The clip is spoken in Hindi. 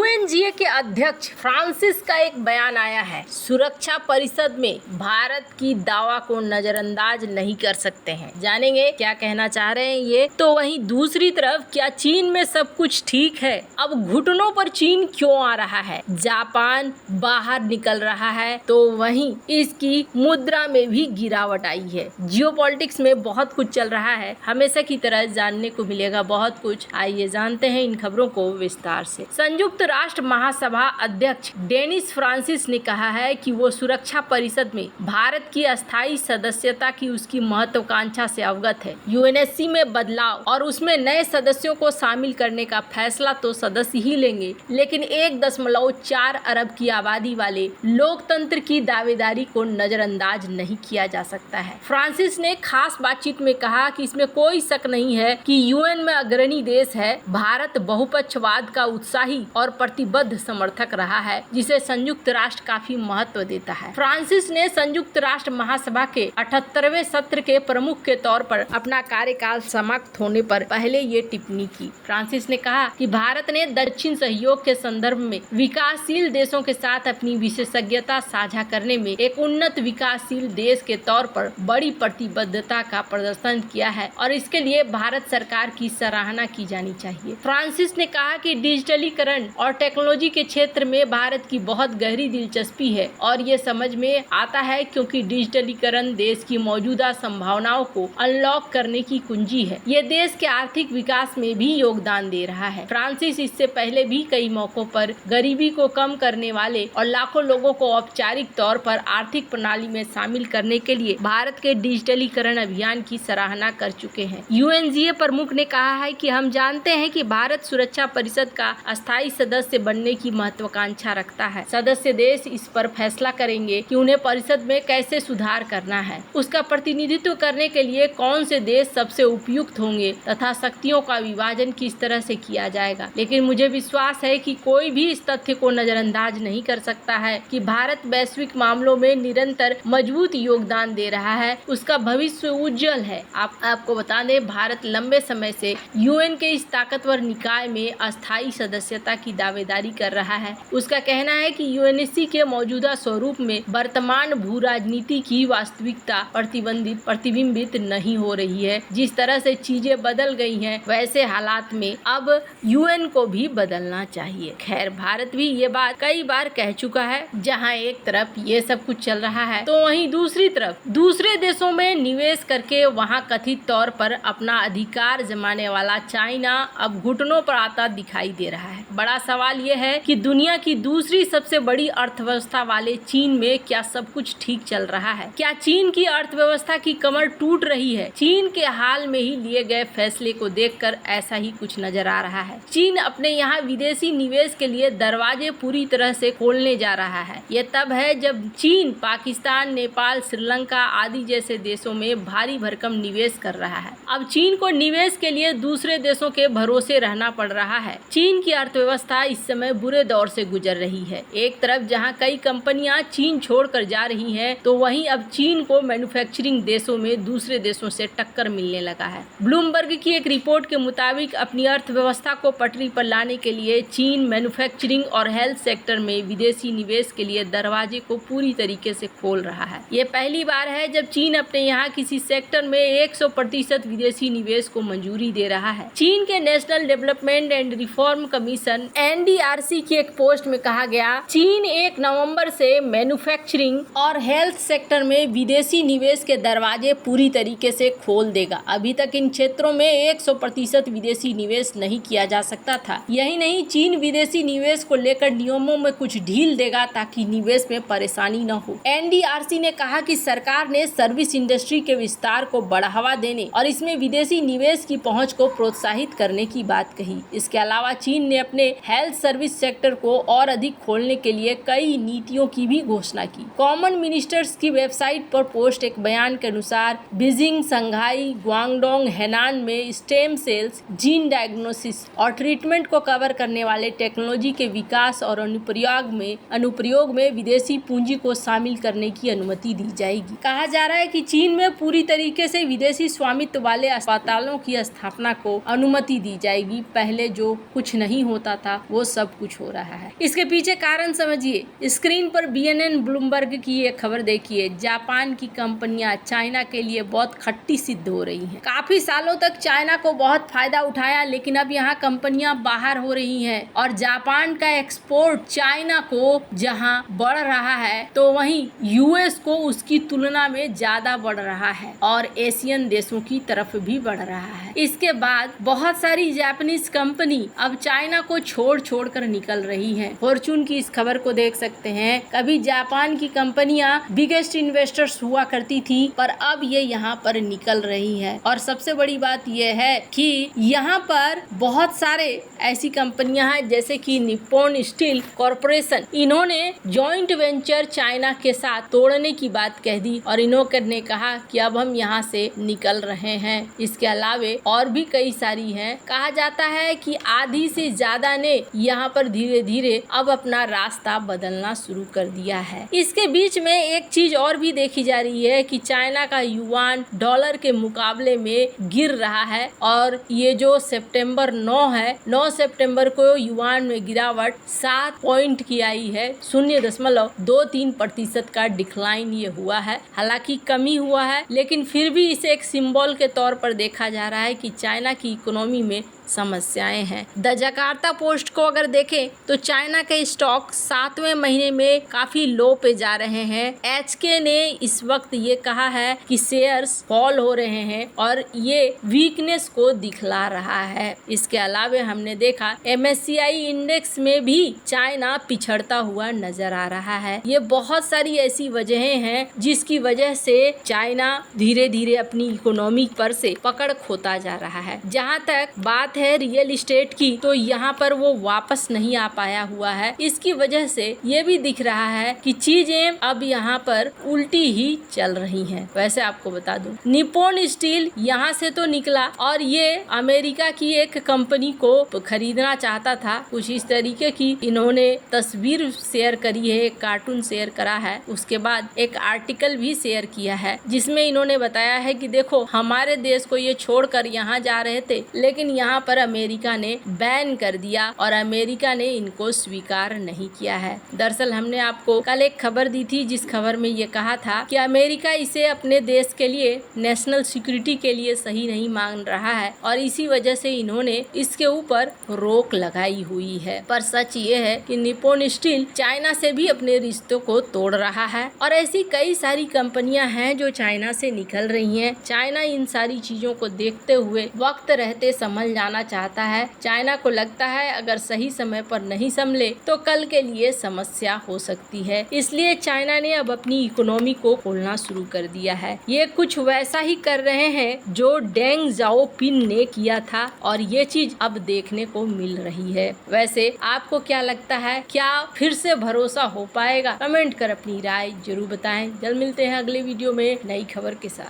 यूएनजीए के अध्यक्ष फ्रांसिस का एक बयान आया है। सुरक्षा परिषद में भारत की दावा को नजरअंदाज नहीं कर सकते हैं। जानेंगे क्या कहना चाह रहे हैं ये। तो वहीं दूसरी तरफ क्या चीन में सब कुछ ठीक है? अब घुटनों पर चीन क्यों आ रहा है? जापान बाहर निकल रहा है तो वहीं इसकी मुद्रा में भी गिरावट आई है। जियोपॉलिटिक्स में बहुत कुछ चल रहा है। हमेशा की तरह जानने को मिलेगा बहुत कुछ। आइए जानते हैं इन खबरों को विस्तार से। संयुक्त राष्ट्र महासभा अध्यक्ष डेनिस फ्रांसिस ने कहा है कि वो सुरक्षा परिषद में भारत की अस्थायी सदस्यता की उसकी महत्वाकांक्षा से अवगत है। यूएनएससी में बदलाव और उसमें नए सदस्यों को शामिल करने का फैसला तो सदस्य ही लेंगे, लेकिन 1.4 अरब की आबादी वाले लोकतंत्र की दावेदारी को नजरअंदाज नहीं किया जा सकता है। फ्रांसिस ने खास बातचीत में कहा कि इसमें कोई शक नहीं है कि यूएन में अग्रणी देश है। भारत बहुपक्षवाद का उत्साही और प्रतिबद्ध समर्थक रहा है, जिसे संयुक्त राष्ट्र काफी महत्व देता है। फ्रांसिस ने संयुक्त राष्ट्र महासभा के 78वें सत्र के प्रमुख के तौर पर अपना कार्यकाल समाप्त होने पर पहले ये टिप्पणी की। फ्रांसिस ने कहा कि भारत ने दक्षिण सहयोग के संदर्भ में विकासशील देशों के साथ अपनी विशेषज्ञता साझा करने में एक उन्नत विकासशील देश के तौर पर बड़ी प्रतिबद्धता का प्रदर्शन किया है और इसके लिए भारत सरकार की सराहना की जानी चाहिए। फ्रांसिस ने कहा कि डिजिटलीकरण और टेक्नोलॉजी के क्षेत्र में भारत की बहुत गहरी दिलचस्पी है और ये समझ में आता है क्योंकि डिजिटलीकरण देश की मौजूदा संभावनाओं को अनलॉक करने की कुंजी है। ये देश के आर्थिक विकास में भी योगदान दे रहा है। फ्रांसिस इससे पहले भी कई मौकों पर गरीबी को कम करने वाले और लाखों लोगों को औपचारिक तौर पर आर्थिक प्रणाली में शामिल करने के लिए भारत के डिजिटलीकरण अभियान की सराहना कर चुके हैं। यूएनजीए प्रमुख ने कहा है कि हम जानते हैं कि भारत सुरक्षा परिषद का अस्थायी सदस्य बनने की महत्वाकांक्षा रखता है। सदस्य देश इस पर फैसला करेंगे कि उन्हें परिषद में कैसे सुधार करना है, उसका प्रतिनिधित्व करने के लिए कौन से देश सबसे उपयुक्त होंगे तथा शक्तियों का विभाजन किस तरह से किया जाएगा। लेकिन मुझे विश्वास है कि कोई भी इस तथ्य को नजरअंदाज नहीं कर सकता है कि भारत वैश्विक मामलों में निरंतर मजबूत योगदान दे रहा है। उसका भविष्य उज्जवल है। आपको बता दें, भारत लंबे समय से यूएन के इस ताकतवर निकाय में अस्थायी सदस्यता की दावेदारी कर रहा है। उसका कहना है कि यूएनएससी के मौजूदा स्वरूप में वर्तमान भू राजनीति की वास्तविकता प्रतिबिंबित नहीं हो रही है। जिस तरह से चीजें बदल गई हैं, वैसे हालात में अब यूएन को भी बदलना चाहिए। खैर, भारत भी ये बात कई बार कह चुका है। जहां एक तरफ ये सब कुछ चल रहा है तो वहीं दूसरी तरफ दूसरे देशों में निवेश करके वहां कथित तौर पर अपना अधिकार जमाने वाला चाइना अब घुटनों पर आता दिखाई दे रहा है। बड़ा सवाल ये है कि दुनिया की दूसरी सबसे बड़ी अर्थव्यवस्था वाले चीन में क्या सब कुछ ठीक चल रहा है? क्या चीन की अर्थव्यवस्था की कमर टूट रही है? चीन के हाल में ही लिए गए फैसले को देखकर ऐसा ही कुछ नजर आ रहा है। चीन अपने यहाँ विदेशी निवेश के लिए दरवाजे पूरी तरह से खोलने जा रहा है। ये तब है जब चीन पाकिस्तान, नेपाल, श्रीलंका आदि जैसे देशों में भारी भरकम निवेश कर रहा है। अब चीन को निवेश के लिए दूसरे देशों के भरोसे रहना पड़ रहा है। चीन की अर्थव्यवस्था इस समय बुरे दौर से गुजर रही है। एक तरफ जहां कई कंपनियां चीन छोड़कर जा रही हैं, तो वहीं अब चीन को मैन्युफैक्चरिंग देशों में दूसरे देशों से टक्कर मिलने लगा है। ब्लूमबर्ग की एक रिपोर्ट के मुताबिक अपनी अर्थव्यवस्था को पटरी पर लाने के लिए चीन मैन्युफैक्चरिंग और हेल्थ सेक्टर में विदेशी निवेश के लिए दरवाजे को पूरी तरीके से खोल रहा है। ये पहली बार है जब चीन अपने यहाँ किसी सेक्टर में 100% विदेशी निवेश को मंजूरी दे रहा है। चीन के national development and reform commission NDRC की एक पोस्ट में कहा गया, चीन 1 नवंबर से मैन्युफैक्चरिंग और हेल्थ सेक्टर में विदेशी निवेश के दरवाजे पूरी तरीके से खोल देगा। अभी तक इन क्षेत्रों में 100% विदेशी निवेश नहीं किया जा सकता था। यही नहीं, चीन विदेशी निवेश को लेकर नियमों में कुछ ढील देगा ताकि निवेश में परेशानी न हो। NDRC ने कहा कि सरकार ने सर्विस इंडस्ट्री के विस्तार को बढ़ावा देने और इसमें विदेशी निवेश की पहुंच को प्रोत्साहित करने की बात कही। इसके अलावा चीन ने अपने हेल्थ सर्विस सेक्टर को और अधिक खोलने के लिए कई नीतियों की भी घोषणा की। कॉमन मिनिस्टर्स की वेबसाइट पर पोस्ट एक बयान के अनुसार बीजिंग, संघाई, ग्वांगडोंग, हेनान में स्टेम सेल्स, जीन डायग्नोसिस और ट्रीटमेंट को कवर करने वाले टेक्नोलॉजी के विकास और अनुप्रयोग में विदेशी पूंजी को शामिल करने की अनुमति दी जाएगी। कहा जा रहा है कि चीन में पूरी तरीके से विदेशी स्वामित्व वाले अस्पतालों की स्थापना को अनुमति दी जाएगी। पहले जो कुछ नहीं होता था वो सब कुछ हो रहा है। इसके पीछे कारण समझिए। स्क्रीन पर BNN ब्लूमबर्ग की एक खबर देखिए। जापान की कंपनियां चाइना के लिए बहुत खट्टी सिद्ध हो रही हैं। काफी सालों तक चाइना को बहुत फायदा उठाया, लेकिन अब यहाँ कंपनियां बाहर हो रही हैं और जापान का एक्सपोर्ट चाइना को जहाँ बढ़ रहा है तो वहीं US को उसकी तुलना में ज्यादा बढ़ रहा है और एशियन देशों की तरफ भी बढ़ रहा है। इसके बाद बहुत सारी जापानीज कंपनी अब चाइना को छोड़ कर निकल रही हैं। फॉर्च्यून की इस खबर को देख सकते हैं। कभी जापान की कंपनियां बिगेस्ट इन्वेस्टर्स हुआ करती थी, पर अब ये यहाँ पर निकल रही है। और सबसे बड़ी बात यह है कि यहाँ पर बहुत सारे ऐसी कंपनियां हैं जैसे कि निप्पॉन स्टील कॉरपोरेशन, इन्होंने जॉइंट वेंचर चाइना के साथ तोड़ने की बात कह दी और इन्होंने ने कहा कि अब हम यहाँ से निकल रहे हैं। इसके अलावे और भी कई सारी हैं। कहा जाता है कि आधी से ज्यादा ने यहाँ पर धीरे धीरे अब अपना रास्ता बदलना शुरू कर दिया है। इसके बीच में एक चीज और भी देखी जा रही है कि चाइना का युआन डॉलर के मुकाबले में गिर रहा है और ये जो सितंबर 9 है, 9 सितंबर को युआन में गिरावट 7 पॉइंट की आई है। 0.23% का डिक्लाइन ये हुआ है। हालांकि कमी हुआ है, लेकिन फिर भी इसे एक सिंबल के तौर पर देखा जा रहा है कि चाइना की इकोनॉमी में समस्याएं हैं। द जकार्ता पोस्ट को अगर देखें तो चाइना के स्टॉक 7वें महीने में काफी लो पे जा रहे हैं। HK ने इस वक्त ये कहा है कि शेयर्स फॉल हो रहे हैं और ये वीकनेस को दिखला रहा है। इसके अलावा हमने देखा MSCI इंडेक्स में भी चाइना पिछड़ता हुआ नजर आ रहा है। ये बहुत सारी ऐसी वजहें हैं जिसकी वजह से चाइना धीरे धीरे अपनी इकोनॉमी पर से पकड़ खोता जा रहा है। जहाँ तक बात है रियल एस्टेट की, तो यहाँ पर वो वापस नहीं आ पाया हुआ है। इसकी वजह से ये भी दिख रहा है कि चीजें अब यहाँ पर उल्टी ही चल रही हैं। वैसे आपको बता दूं, निप्पॉन स्टील यहाँ से तो निकला और ये अमेरिका की एक कंपनी को खरीदना चाहता था। कुछ इस तरीके की इन्होंने तस्वीर शेयर करी है, एक कार्टून शेयर करा है। उसके बाद एक आर्टिकल भी शेयर किया है जिसमें इन्होंने बताया है कि देखो, हमारे देश को ये छोड़कर यहाँ जा रहे थे, लेकिन यहाँ पर अमेरिका ने बैन कर दिया और अमेरिका ने इनको स्वीकार नहीं किया है। दरअसल हमने आपको कल एक खबर दी थी जिस खबर में ये कहा था कि अमेरिका इसे अपने देश के लिए नेशनल सिक्योरिटी के लिए सही नहीं मान रहा है और इसी वजह से इन्होंने इसके ऊपर रोक लगाई हुई है। पर सच ये है कि निप्पॉन स्टील चाइना से भी अपने रिश्तों को तोड़ रहा है और ऐसी कई सारी कंपनियां हैं जो चाइना से निकल रही हैं। चाइना इन सारी चीजों को देखते हुए वक्त रहते संभल जाना चाहता है। चाइना को लगता है अगर सही समय पर नहीं संभले तो कल के लिए समस्या हो सकती है। इसलिए चाइना ने अब अपनी इकोनॉमी को खोलना शुरू कर दिया है। ये कुछ वैसा ही कर रहे हैं जो डेंग जाओपिंग ने किया था और ये चीज अब देखने को मिल रही है। वैसे आपको क्या लगता है, क्या फिर से भरोसा हो पाएगा? कमेंट कर अपनी राय जरूर बताएं। जल्द मिलते हैं अगले वीडियो में नई खबर के साथ।